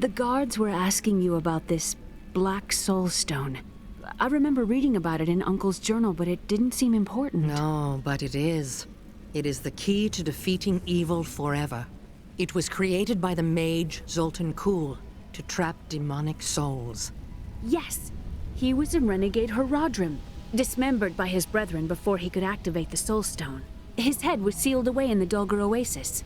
The guards were asking you about this Black Soul Stone. I remember reading about it in Uncle's journal, but it didn't seem important. No, but it is. It is the key to defeating evil forever. It was created by the mage Zoltan Kuhl to trap demonic souls. Yes, he was a renegade Horadrim, dismembered by his brethren before he could activate the Soul Stone. His head was sealed away in the Dulgar Oasis.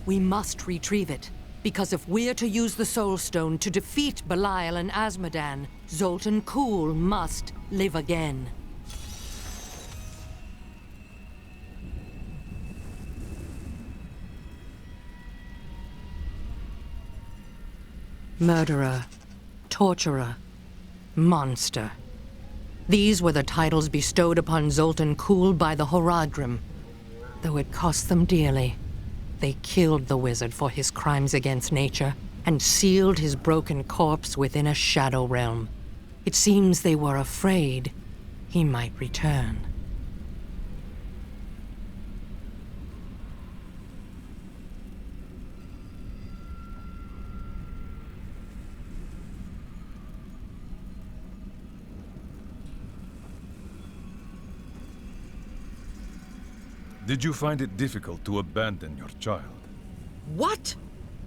We must retrieve it, because if we're to use the Soul Stone to defeat Belial and Azmodan, Zoltan Kuhl must live again. Murderer, torturer, monster. These were the titles bestowed upon Zoltan Kuhl by the Horadrim. Though it cost them dearly, they killed the wizard for his crimes against nature and sealed his broken corpse within a shadow realm. It seems they were afraid he might return. Did you find it difficult to abandon your child? What?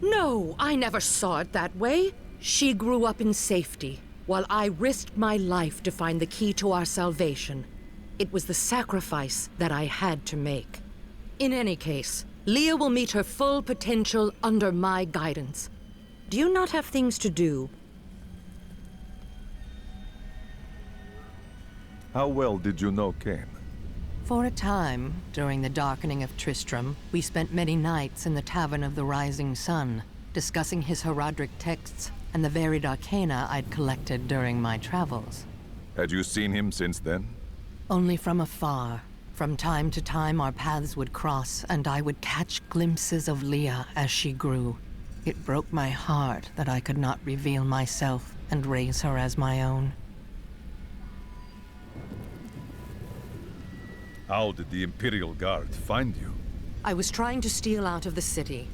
No, I never saw it that way. She grew up in safety, while I risked my life to find the key to our salvation. It was the sacrifice that I had to make. In any case, Leah will meet her full potential under my guidance. Do you not have things to do? How well did you know Cain? For a time, during the darkening of Tristram, we spent many nights in the Tavern of the Rising Sun, discussing his Horadric texts and the varied arcana I'd collected during my travels. Had you seen him since then? Only from afar. From time to time our paths would cross, and I would catch glimpses of Leah as she grew. It broke my heart that I could not reveal myself and raise her as my own. How did the Imperial Guard find you? I was trying to steal out of the city.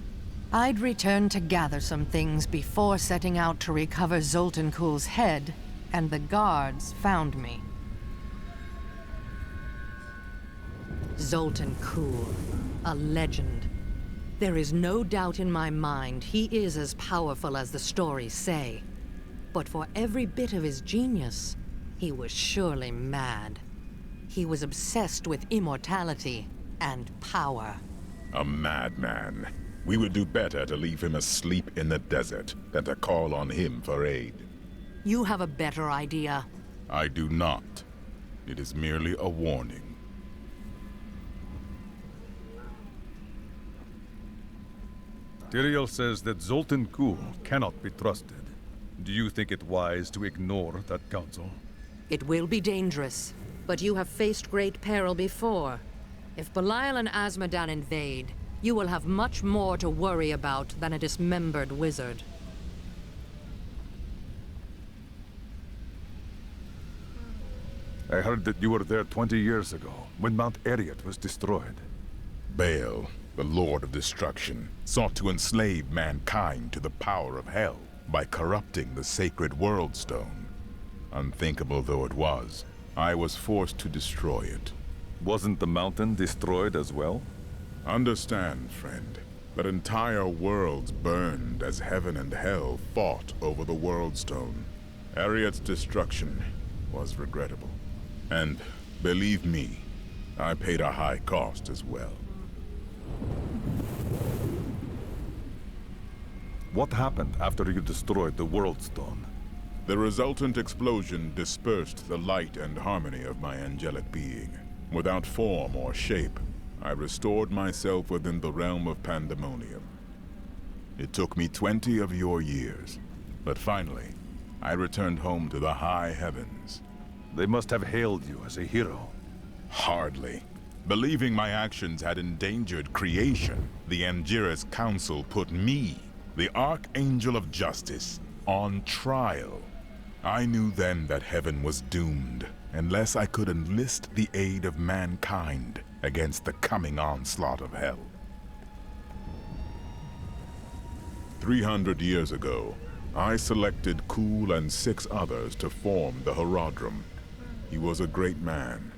I'd returned to gather some things before setting out to recover Zoltan Kuhl's head, and the guards found me. Zoltan Kuhl, a legend. There is no doubt in my mind he is as powerful as the stories say. But for every bit of his genius, he was surely mad. He was obsessed with immortality and power. A madman. We would do better to leave him asleep in the desert than to call on him for aid. You have a better idea. I do not. It is merely a warning. Tyrael says that Zoltan Kuhl cannot be trusted. Do you think it wise to ignore that counsel? It will be dangerous, but you have faced great peril before. If Belial and Azmodan invade, you will have much more to worry about than a dismembered wizard. I heard that you were there 20 years ago, when Mount Eriot was destroyed. Baal, the Lord of Destruction, sought to enslave mankind to the power of hell by corrupting the sacred World Stone. Unthinkable though it was, I was forced to destroy it. Wasn't the mountain destroyed as well? Understand, friend, that entire worlds burned as heaven and hell fought over the World Stone. Eriot's destruction was regrettable. And, believe me, I paid a high cost as well. What happened after you destroyed the World Stone? The resultant explosion dispersed the light and harmony of my angelic being. Without form or shape, I restored myself within the realm of pandemonium. It took me 20 of your years, but finally, I returned home to the high heavens. They must have hailed you as a hero. Hardly. Believing my actions had endangered creation, the Angiras Council put me, the Archangel of Justice, on trial. I knew then that heaven was doomed, unless I could enlist the aid of mankind against the coming onslaught of hell. 300 years ago, I selected Cool and 6 others to form the Horadrim. He was a great man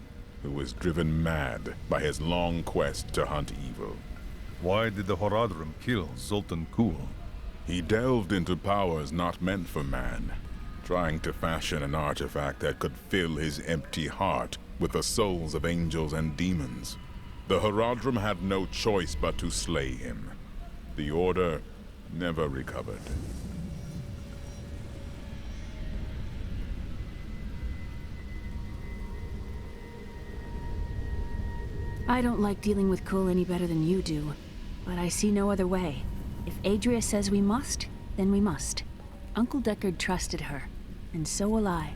who was driven mad by his long quest to hunt evil. Why did the Horadrim kill Zoltan Kuhl? He delved into powers not meant for man, trying to fashion an artifact that could fill his empty heart with the souls of angels and demons. The Horadrim had no choice but to slay him. The Order never recovered. I don't like dealing with Kuhl any better than you do, but I see no other way. If Adria says we must, then we must. Uncle Deckard trusted her, and so will I.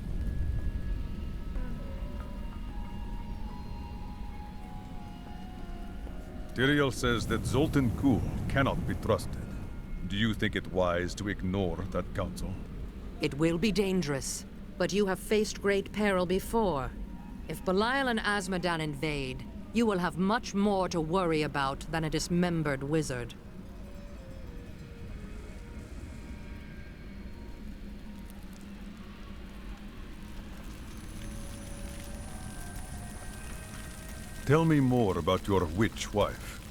Tyrael says that Zoltan Kuhl cannot be trusted. Do you think it wise to ignore that counsel? It will be dangerous, but you have faced great peril before. If Belial and Azmodan invade, you will have much more to worry about than a dismembered wizard. Tell me more about your witch wife.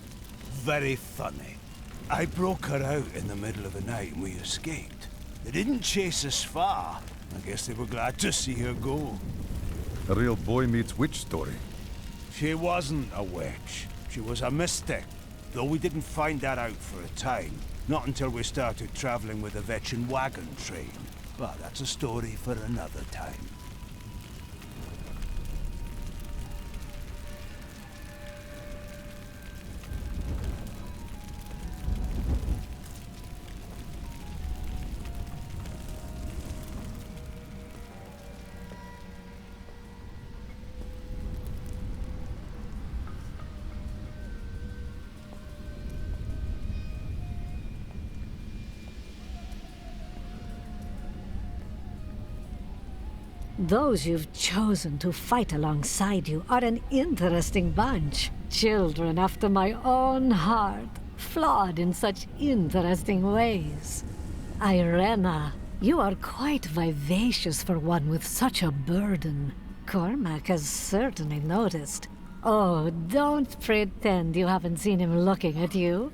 Very funny. I broke her out in the middle of the night and we escaped. They didn't chase us far. I guess they were glad to see her go. A real boy meets witch story. She wasn't a witch. She was a mystic. Though we didn't find that out for a time. Not until we started traveling with the Vetchin wagon train. But that's a story for another time. Those you've chosen to fight alongside you are an interesting bunch. Children after my own heart, flawed in such interesting ways. Irena, you are quite vivacious for one with such a burden. Cormac has certainly noticed. Oh, don't pretend you haven't seen him looking at you.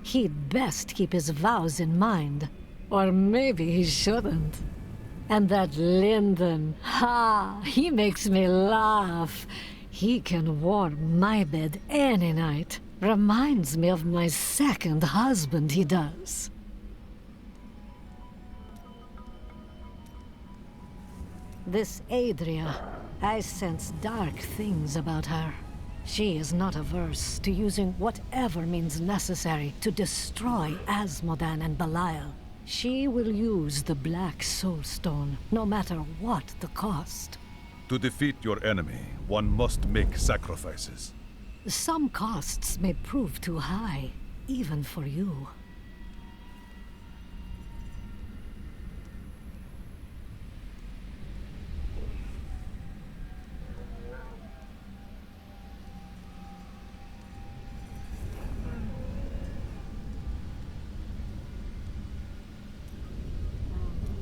He'd best keep his vows in mind. Or maybe he shouldn't. And that Lyndon, ha! He makes me laugh. He can warm my bed any night. Reminds me of my second husband, he does. This Adria, I sense dark things about her. She is not averse to using whatever means necessary to destroy Azmodan and Belial. She will use the Black Soulstone, no matter what the cost. To defeat your enemy, one must make sacrifices. Some costs may prove too high, even for you.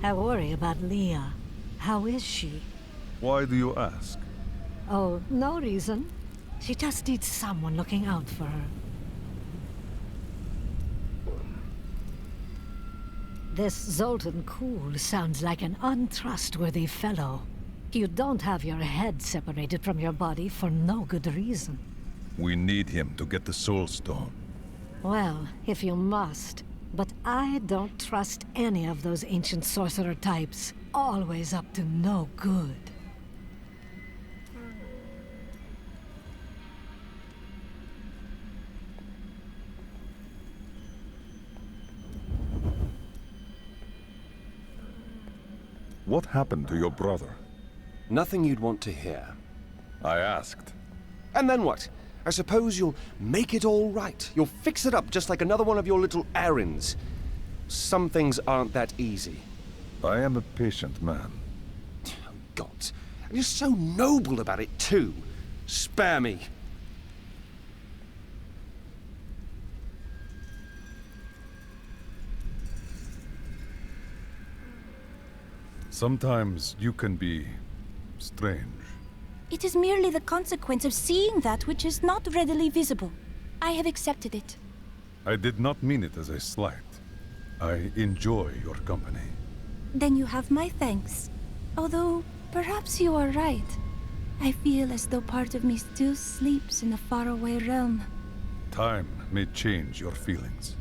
I worry about Leah. How is she? Why do you ask? Oh, no reason. She just needs someone looking out for her. This Zoltan Kuhl sounds like an untrustworthy fellow. You don't have your head separated from your body for no good reason. We need him to get the Soul Stone. Well, if you must. But I don't trust any of those ancient sorcerer types. Always up to no good. What happened to your brother? Nothing you'd want to hear. I asked. And then what? I suppose you'll make it all right. You'll fix it up just like another one of your little errands. Some things aren't that easy. I am a patient man. Oh, God. And you're so noble about it, too. Spare me. Sometimes you can be strange. It is merely the consequence of seeing that which is not readily visible. I have accepted it. I did not mean it as a slight. I enjoy your company. Then you have my thanks. Although, perhaps you are right. I feel as though part of me still sleeps in a faraway realm. Time may change your feelings.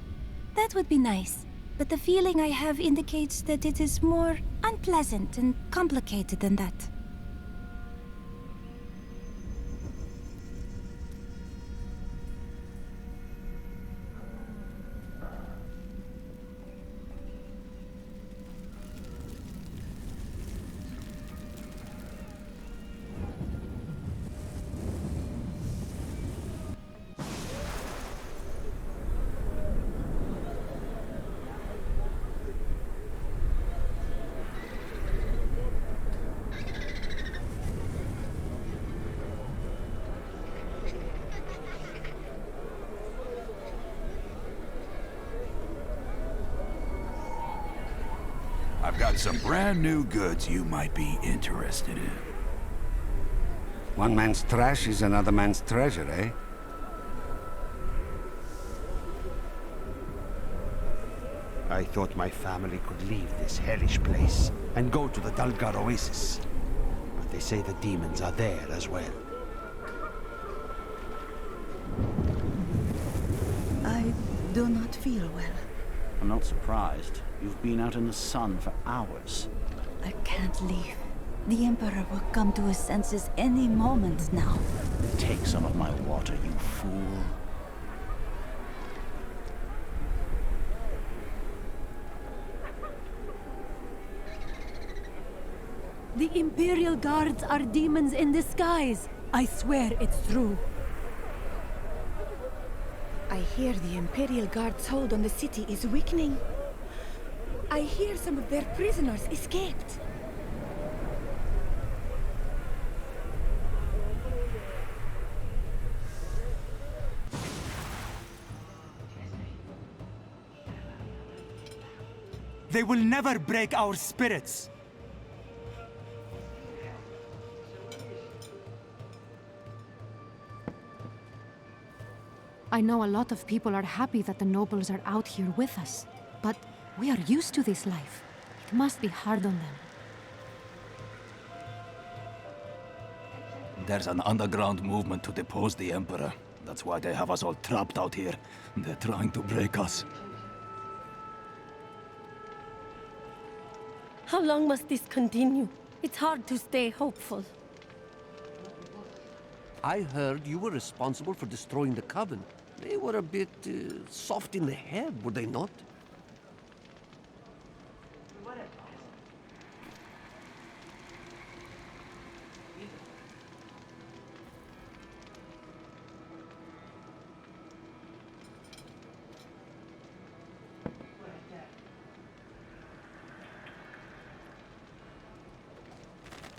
That would be nice. But the feeling I have indicates that it is more unpleasant and complicated than that. I've got some brand new goods you might be interested in. One man's trash is another man's treasure, eh? I thought my family could leave this hellish place and go to the Dalgar Oasis. But they say the demons are there as well. I do not feel well. I'm not surprised. You've been out in the sun for hours. I can't leave. The Emperor will come to his senses any moment now. Take some of my water, you fool. The Imperial Guards are demons in disguise. I swear it's true. I hear the Imperial Guard's hold on the city is weakening. I hear some of their prisoners escaped. They will never break our spirits. I know a lot of people are happy that the nobles are out here with us, but we are used to this life. It must be hard on them. There's an underground movement to depose the Emperor. That's why they have us all trapped out here. They're trying to break us. How long must this continue? It's hard to stay hopeful. I heard you were responsible for destroying the Coven. They were a bit soft in the head, were they not?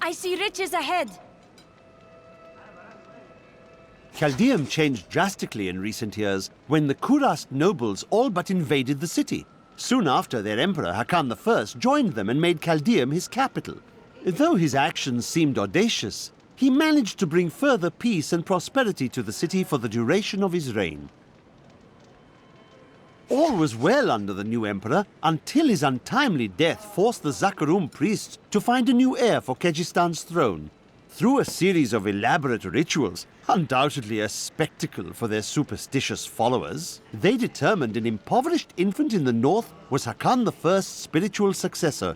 I see riches ahead. Chaldeum changed drastically in recent years when the Kurast nobles all but invaded the city. Soon after, their emperor, Hakan I, joined them and made Chaldeum his capital. Though his actions seemed audacious, he managed to bring further peace and prosperity to the city for the duration of his reign. All was well under the new emperor until his untimely death forced the Zakarum priests to find a new heir for Kejistan's throne. Through a series of elaborate rituals, undoubtedly a spectacle for their superstitious followers, they determined an impoverished infant in the north was Hakan I's spiritual successor.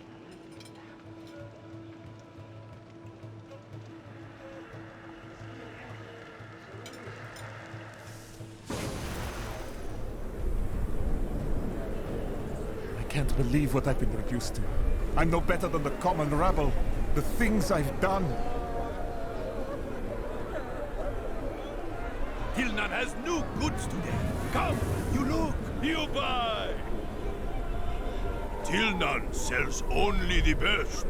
I can't believe what I've been reduced to. I'm no better than the common rabble. The things I've done. Tilnan has new goods today. Come, you look, you buy. Tilnan sells only the best.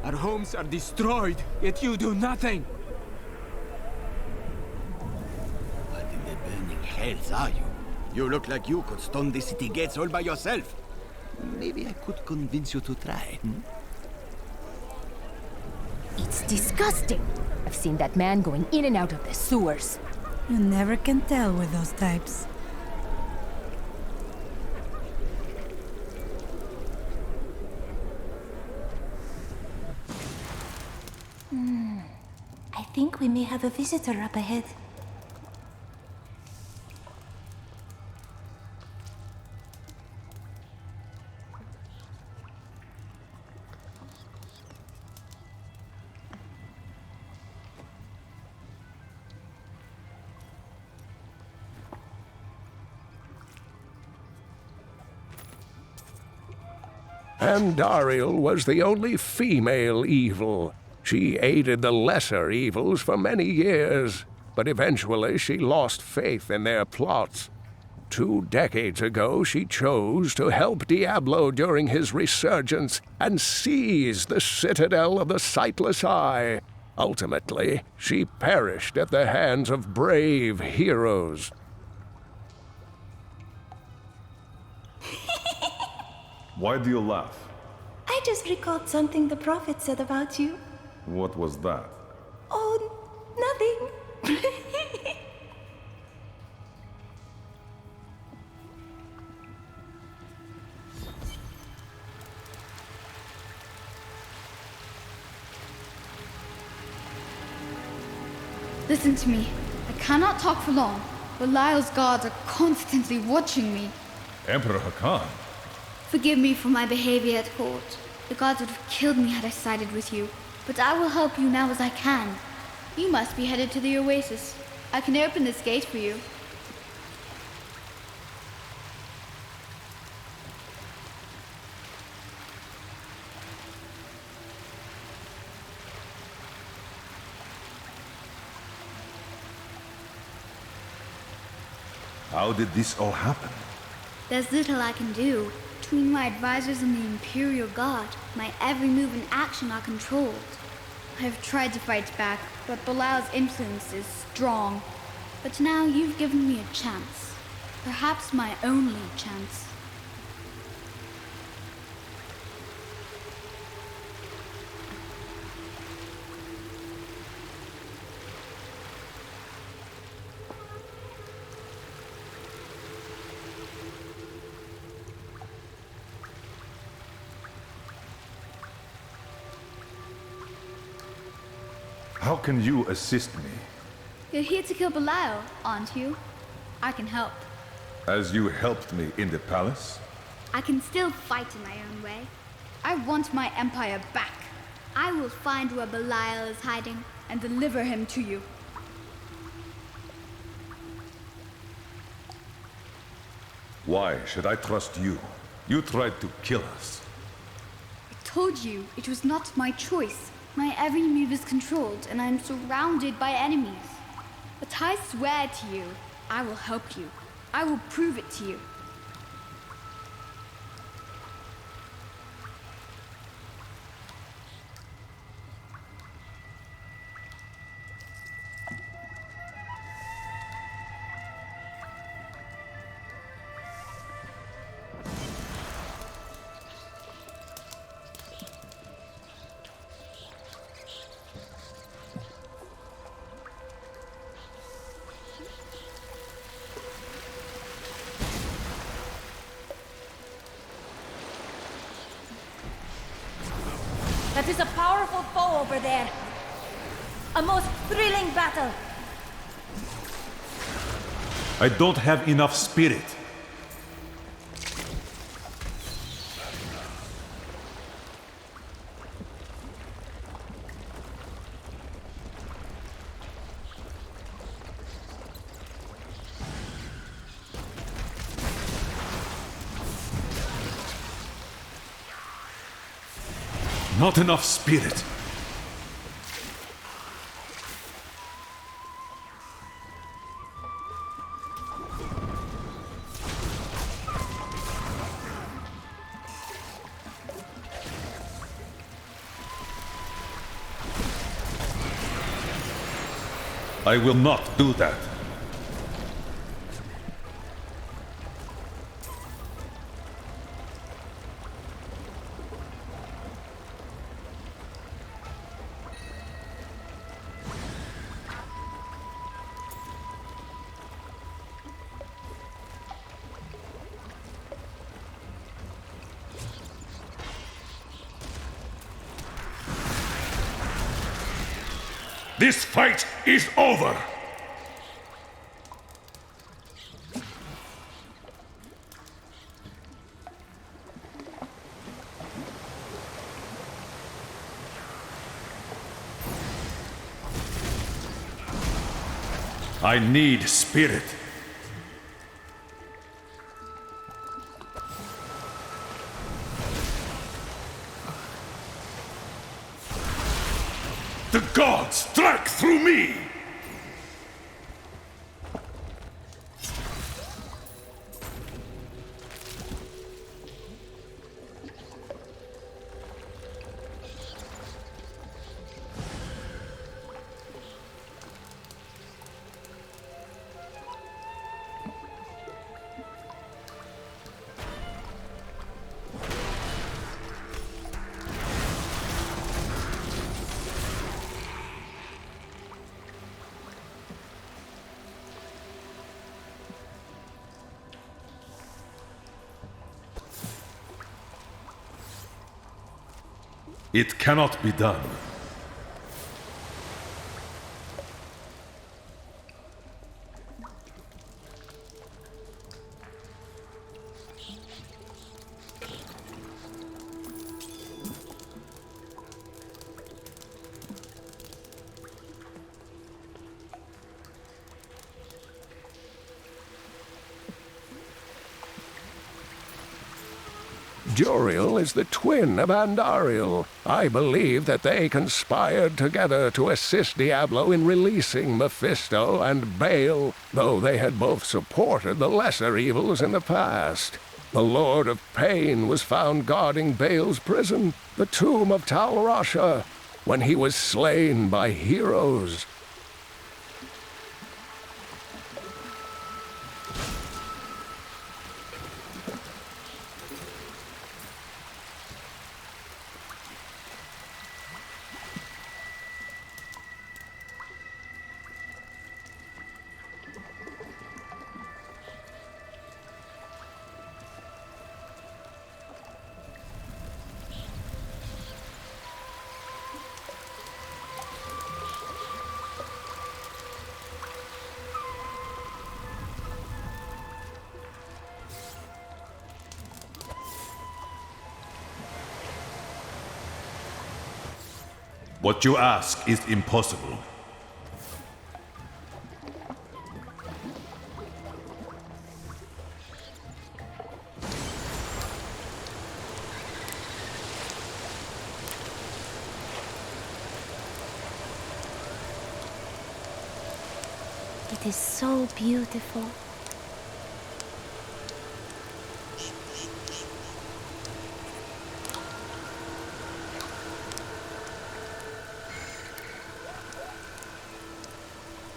Our homes are destroyed, yet you do nothing. else are you? You look like you could storm the city gates all by yourself. Maybe I could convince you to try, It's disgusting. I've seen that man going in and out of the sewers. You never can tell with those types. I think we may have a visitor up ahead. Andariel was the only female evil. She aided the lesser evils for many years, but eventually she lost faith in their plots. 2 decades ago, she chose to help Diablo during his resurgence and seize the citadel of the Sightless Eye. Ultimately, she perished at the hands of brave heroes. Why do you laugh? I just recalled something the Prophet said about you. What was that? Oh, nothing. Listen to me. I cannot talk for long. Belial's guards are constantly watching me. Emperor Hakan? Forgive me for my behavior at court. The gods would have killed me had I sided with you. But I will help you now as I can. You must be headed to the oasis. I can open this gate for you. How did this all happen? There's little I can do. Between my advisors and the Imperial Guard, my every move and action are controlled. I have tried to fight back, but Belial's influence is strong. But now you've given me a chance. Perhaps my only chance. How can you assist me? You're here to kill Belial, aren't you? I can help. As you helped me in the palace? I can still fight in my own way. I want my empire back. I will find where Belial is hiding and deliver him to you. Why should I trust you? You tried to kill us. I told you it was not my choice. My every move is controlled, and I am surrounded by enemies. But I swear to you, I will help you. I will prove it to you. That is a powerful foe over there. A most thrilling battle. I don't have enough spirit. Not enough spirit. I will not do that. This fight is over! I need spirit. The gods strike through me! It cannot be done. Juriel is the twin of Andariel. I believe that they conspired together to assist Diablo in releasing Mephisto and Baal, though they had both supported the lesser evils in the past. The Lord of Pain was found guarding Baal's prison, the tomb of Tal Rasha, when he was slain by heroes. What you ask is impossible. It is so beautiful.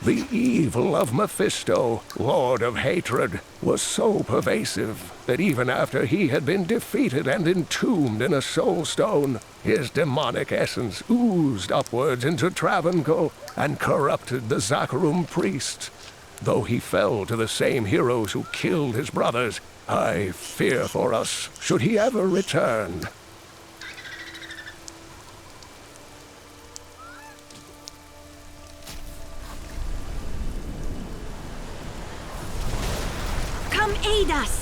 The evil of Mephisto, Lord of Hatred, was so pervasive that even after he had been defeated and entombed in a soul stone, his demonic essence oozed upwards into Travancore and corrupted the Zakharum priests. Though he fell to the same heroes who killed his brothers, I fear for us should he ever return. Come aid us!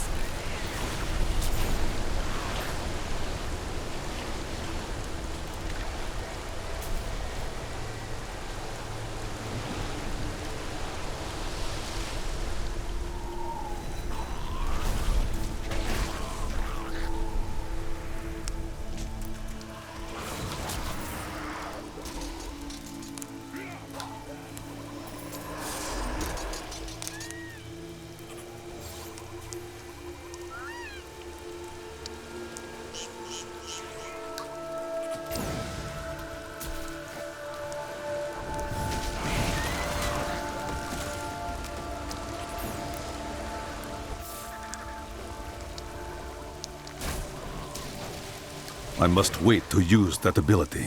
I must wait to use that ability.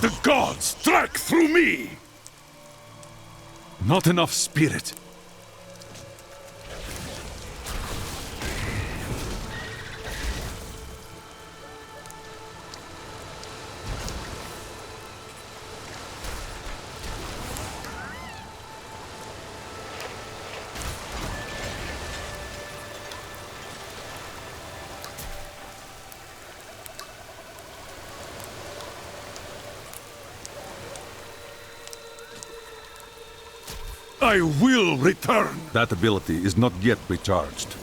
The gods strike through me! Not enough spirit. I will return! That ability is not yet recharged.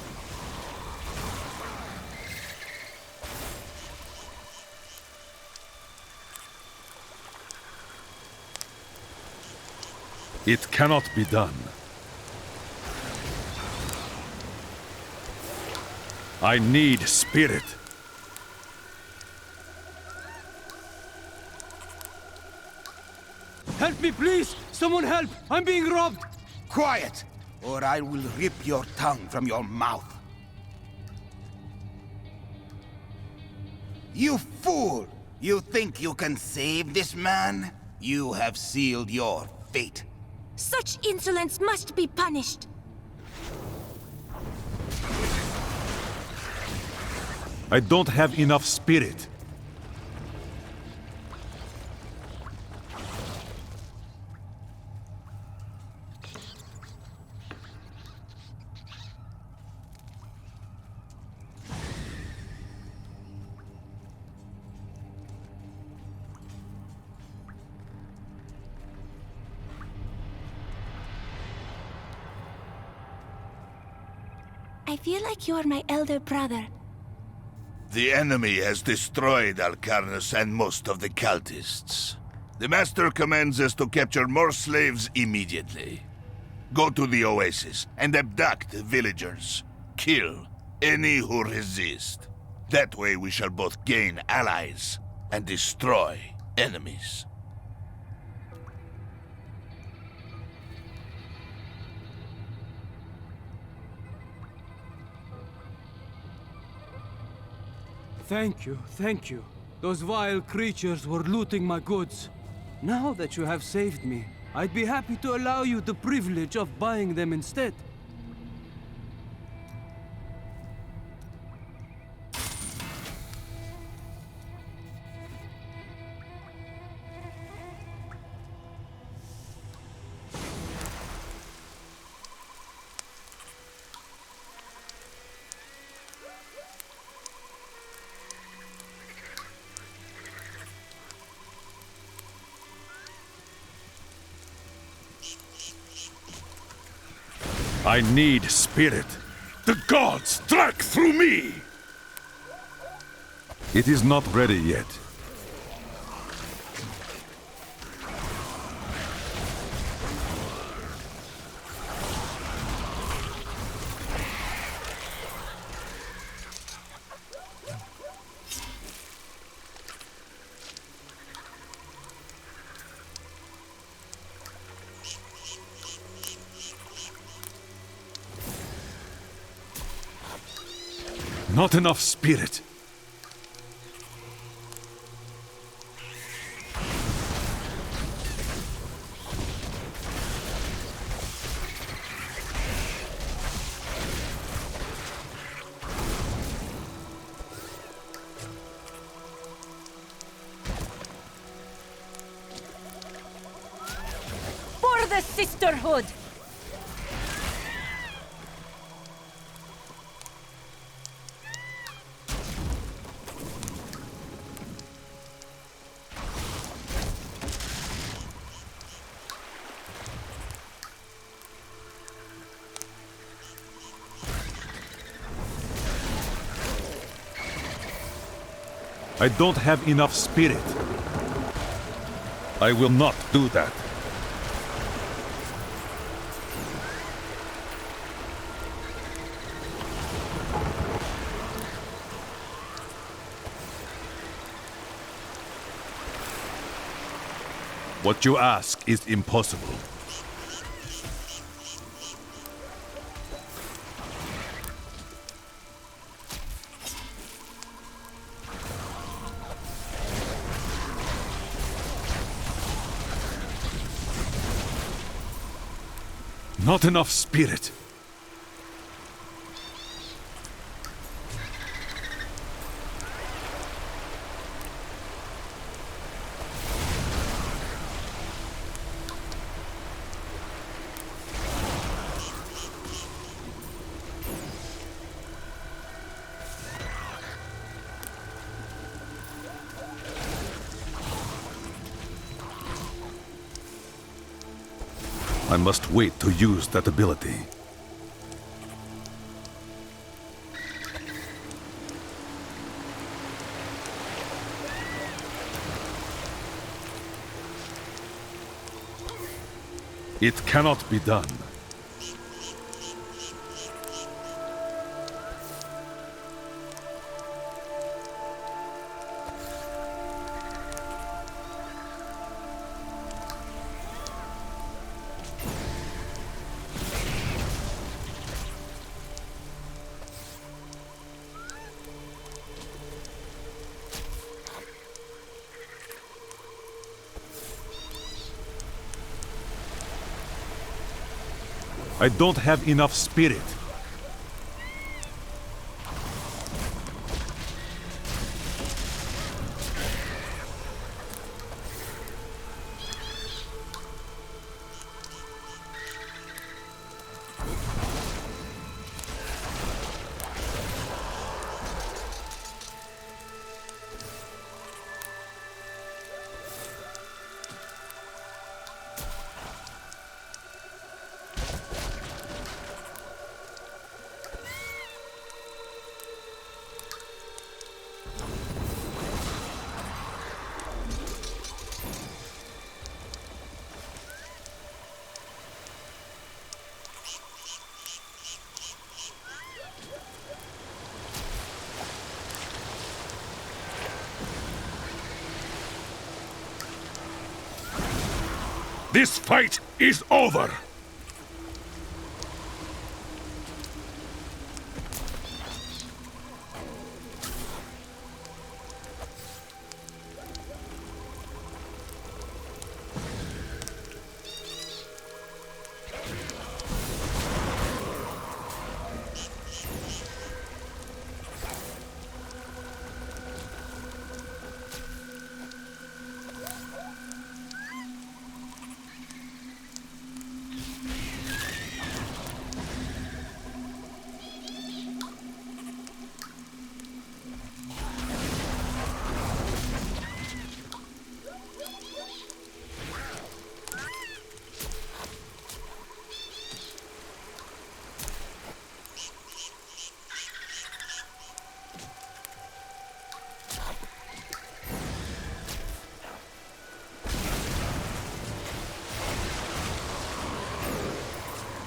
It cannot be done. I need spirit. Help me, please! Someone help! I'm being robbed! Quiet, or I will rip your tongue from your mouth. You fool! You think you can save this man? You have sealed your fate. Such insolence must be punished. I don't have enough spirit. I feel like you're my elder brother. The enemy has destroyed Alcarnus and most of the cultists. The Master commands us to capture more slaves immediately. Go to the oasis and abduct the villagers. Kill any who resist. That way we shall both gain allies and destroy enemies. Thank you, thank you. Those vile creatures were looting my goods. Now that you have saved me, I'd be happy to allow you the privilege of buying them instead. I need spirit. The gods strike through me! It is not ready yet. Not enough spirit. For the sisterhood! I don't have enough spirit. I will not do that. What you ask is impossible. Not enough spirit. I must wait to use that ability. It cannot be done. I don't have enough spirit. This fight is over!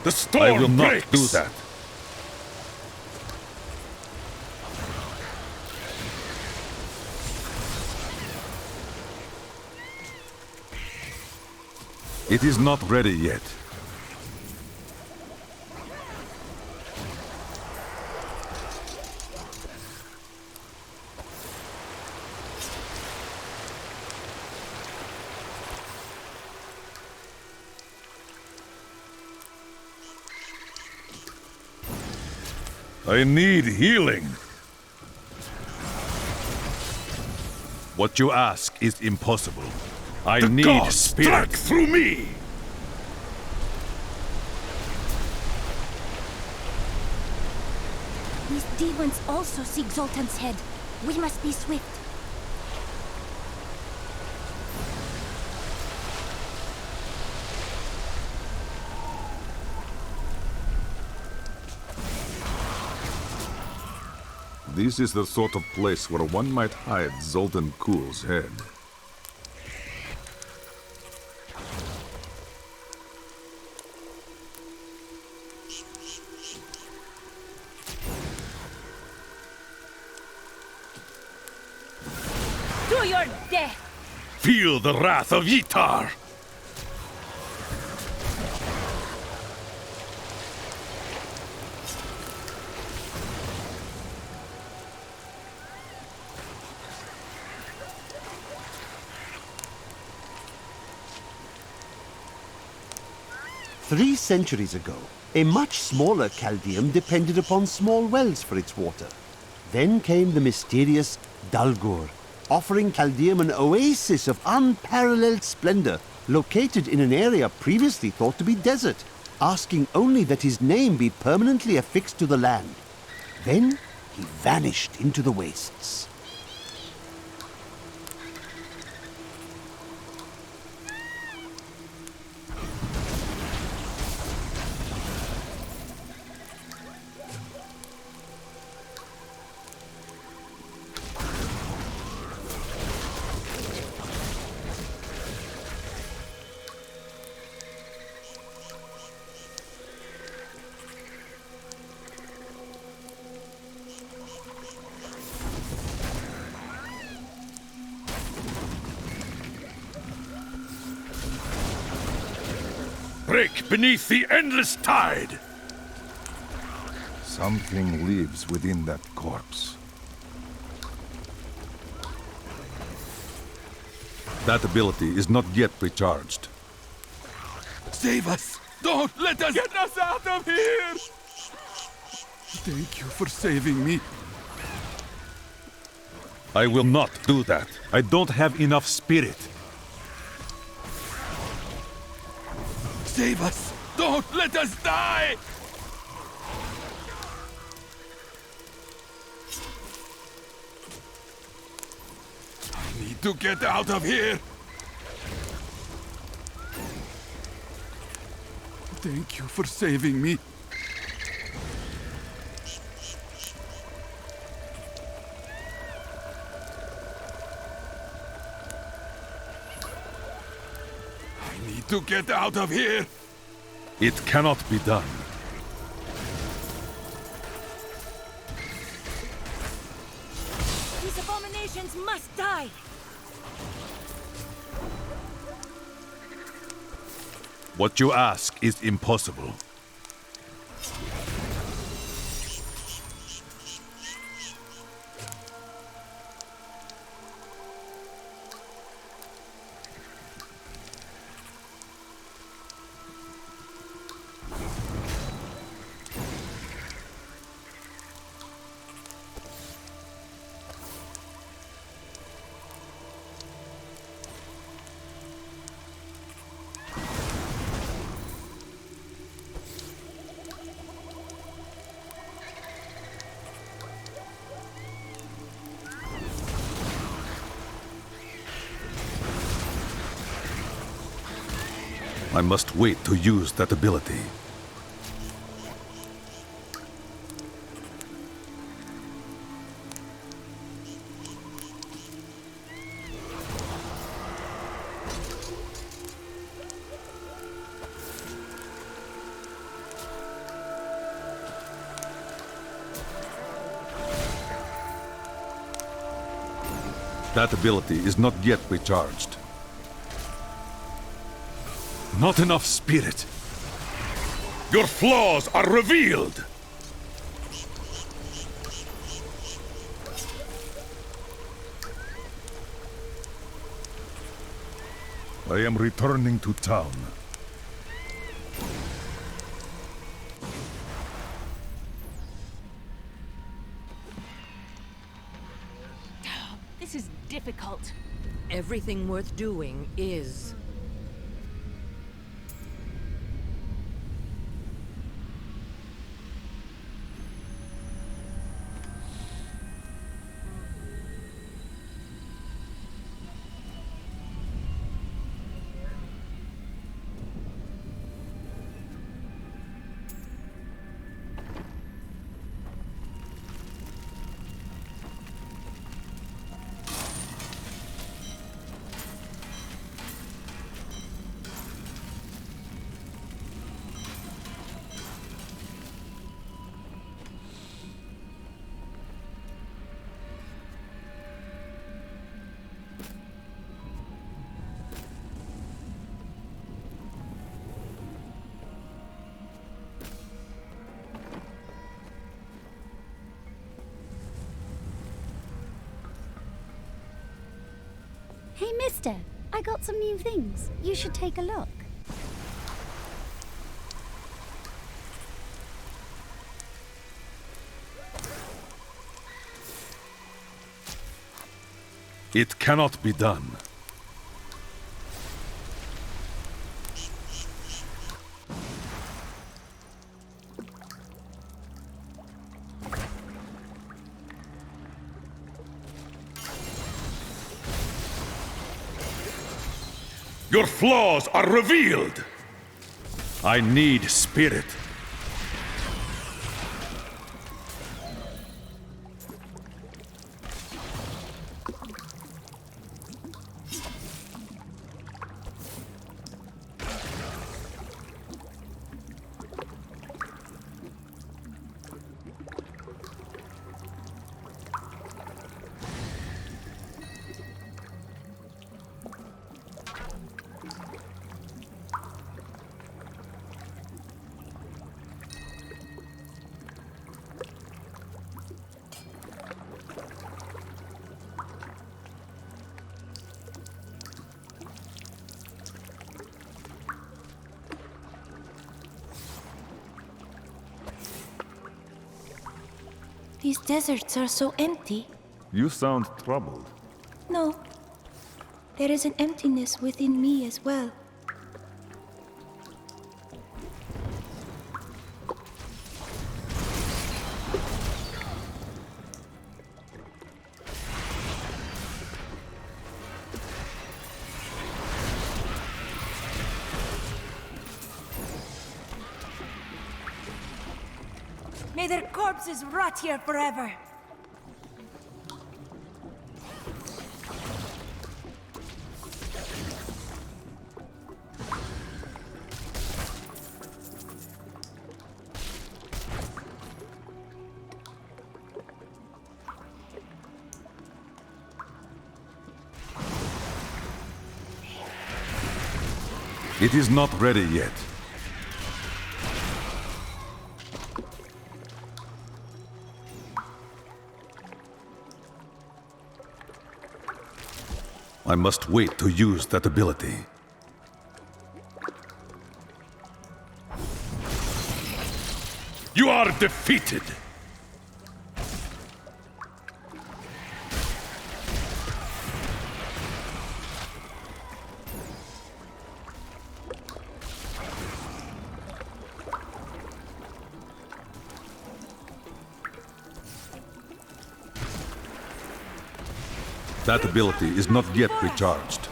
The storm I will not breaks. do that. It is not ready yet. I need healing. What you ask is impossible. I The need gods spirit. strike through me! These demons also seek Zoltan's head. We must be swift. This is the sort of place where one might hide Zoltan Kuhl's head. To your death! Feel the wrath of Yitar! Three centuries ago, a much smaller Chaldeum depended upon small wells for its water. Then came the mysterious Dalgur, offering Chaldeum an oasis of unparalleled splendor, located in an area previously thought to be desert, asking only that his name be permanently affixed to the land. Then he vanished into the wastes. break beneath the endless tide. Something lives within that corpse. That ability is not yet recharged. Save us! Don't let us... Get us out of here! Thank you for saving me. I will not do that. I don't have enough spirit. Save us! Don't let us die! I need to get out of here! Thank you for saving me. I need to get out of here. It cannot be done. These abominations must die! What you ask is impossible. I must wait to use that ability. That ability is not yet recharged. Not enough spirit. Your flaws are revealed! I am returning to town. This is difficult. Everything worth doing is. Hey, mister, I got some new things. You should take a look. It cannot be done. Your flaws are revealed! I need spirit. These deserts are so empty. You sound troubled. No. There is an emptiness within me as well. May their corpses rot here forever. It is not ready yet. I must wait to use that ability. You are defeated! That ability is not yet recharged.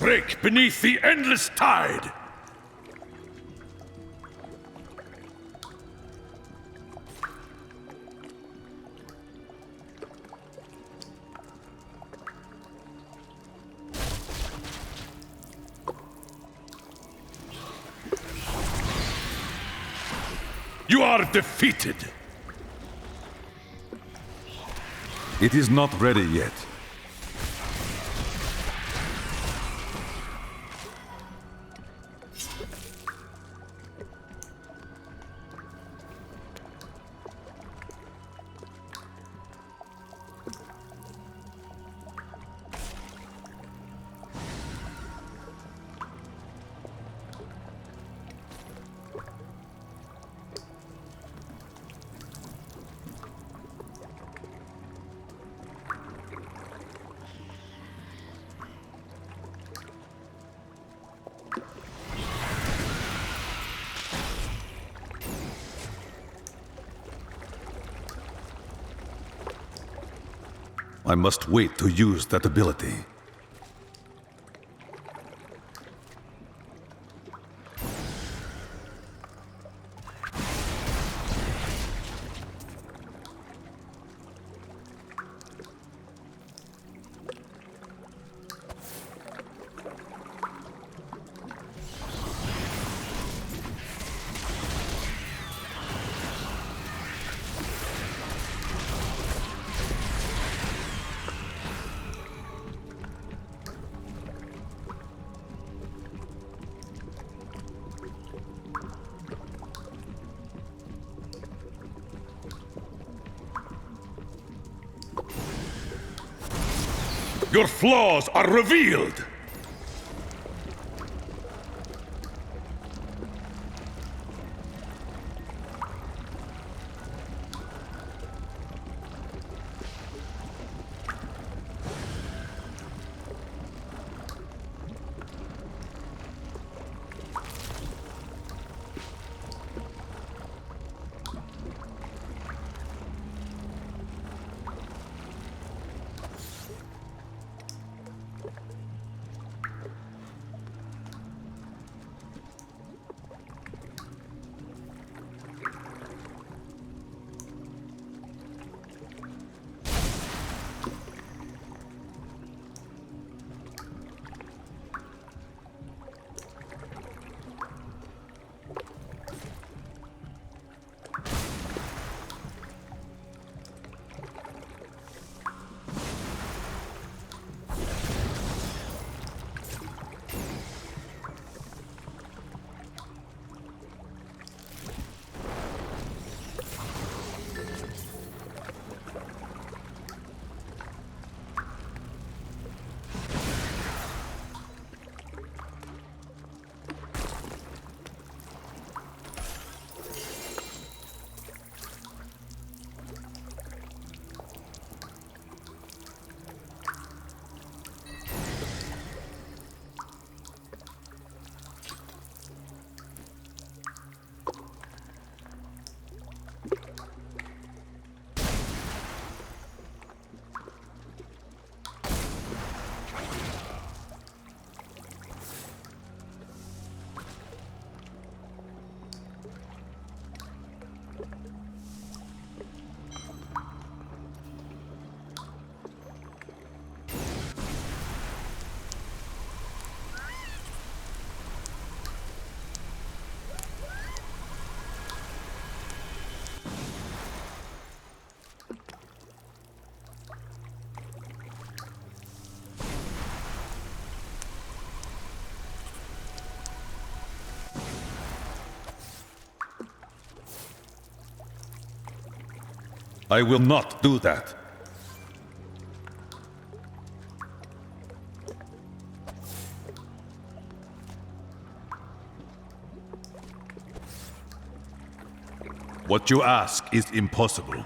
Break beneath the endless tide! You are defeated! It is not ready yet. I must wait to use that ability. Your flaws are revealed! I will not do that. What you ask is impossible.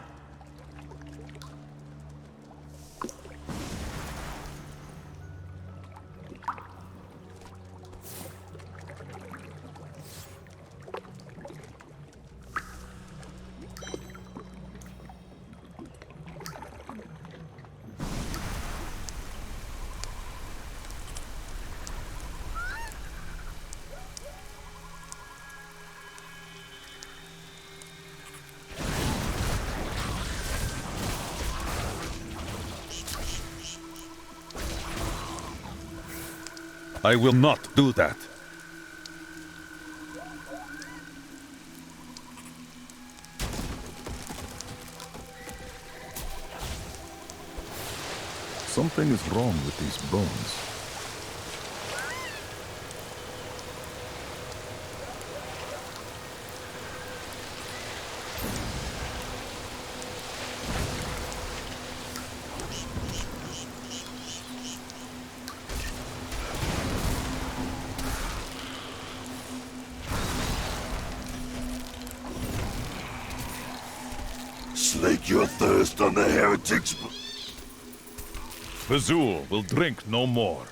I will not do that. Something is wrong with these bones. Slake your thirst on the heretics. Fazul will drink no more.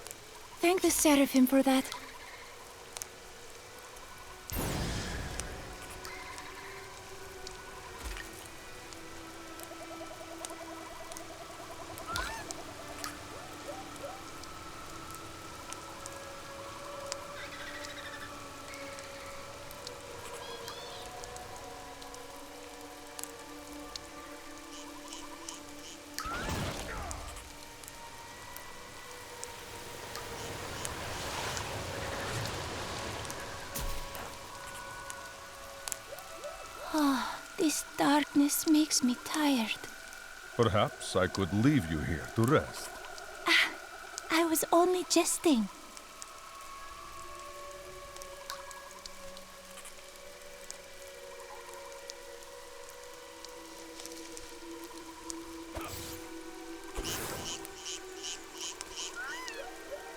Thank the Seraphim for that. Oh, this darkness makes me tired. Perhaps I could leave you here to rest. I was only jesting.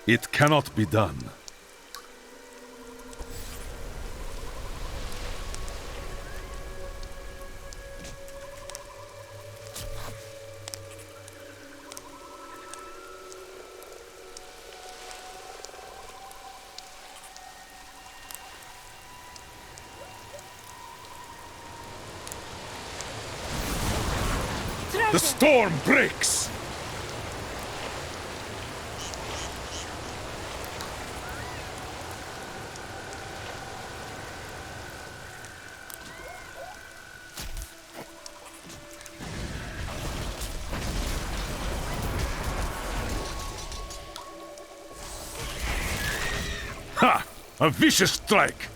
It cannot be done. The storm breaks! Ha! A vicious strike!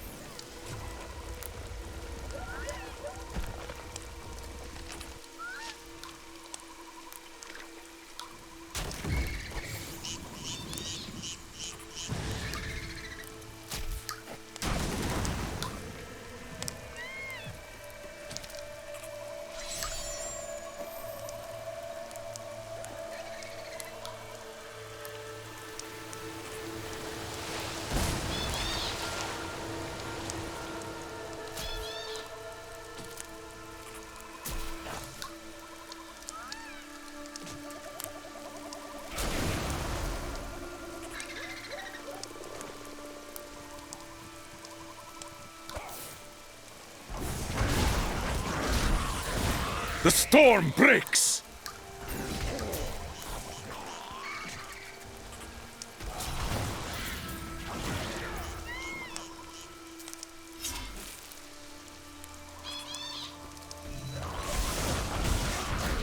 The storm breaks!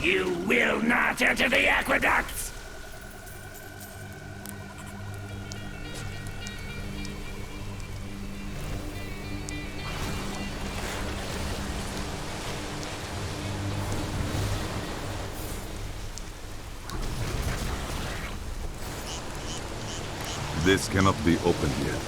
You will not enter the aqueducts! This cannot be opened yet.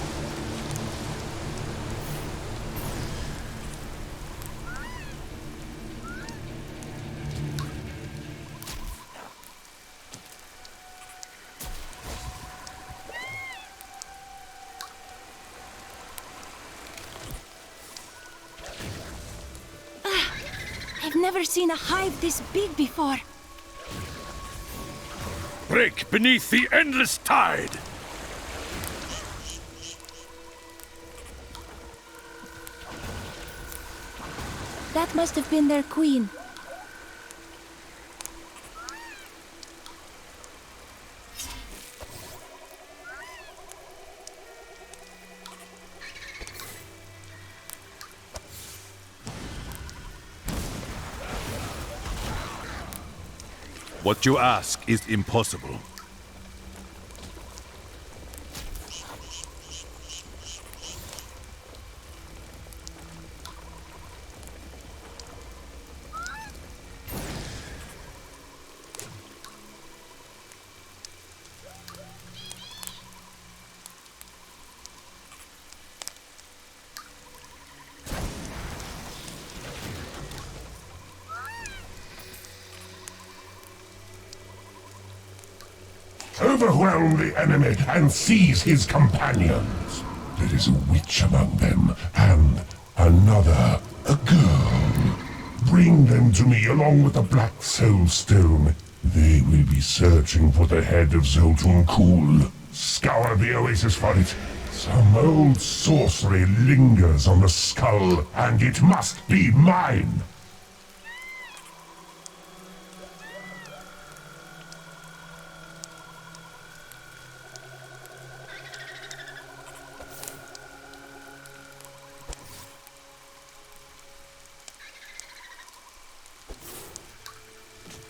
I've never seen a hive this big before. Break beneath the endless tide! That must have been their queen. What you ask is impossible. Overwhelm the enemy and seize his companions. There is a witch among them, and another, a girl. Bring them to me along with the Black Soul Stone. They will be searching for the head of Zoltun Kuul. Scour the oasis for it. Some old sorcery lingers on the skull, and it must be mine.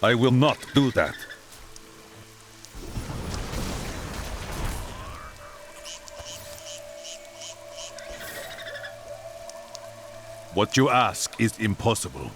I will not do that. What you ask is impossible.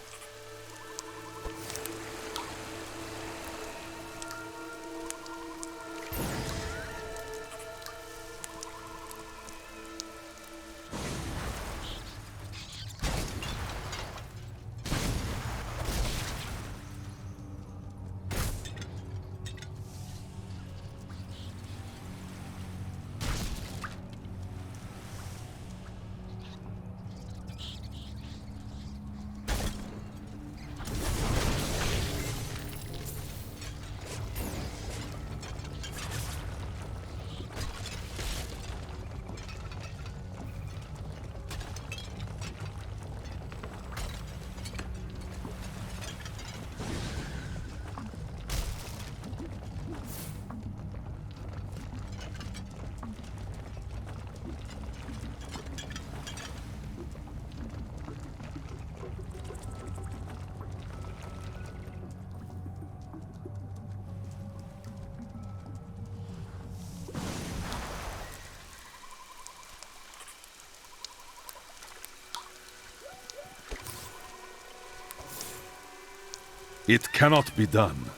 It cannot be done.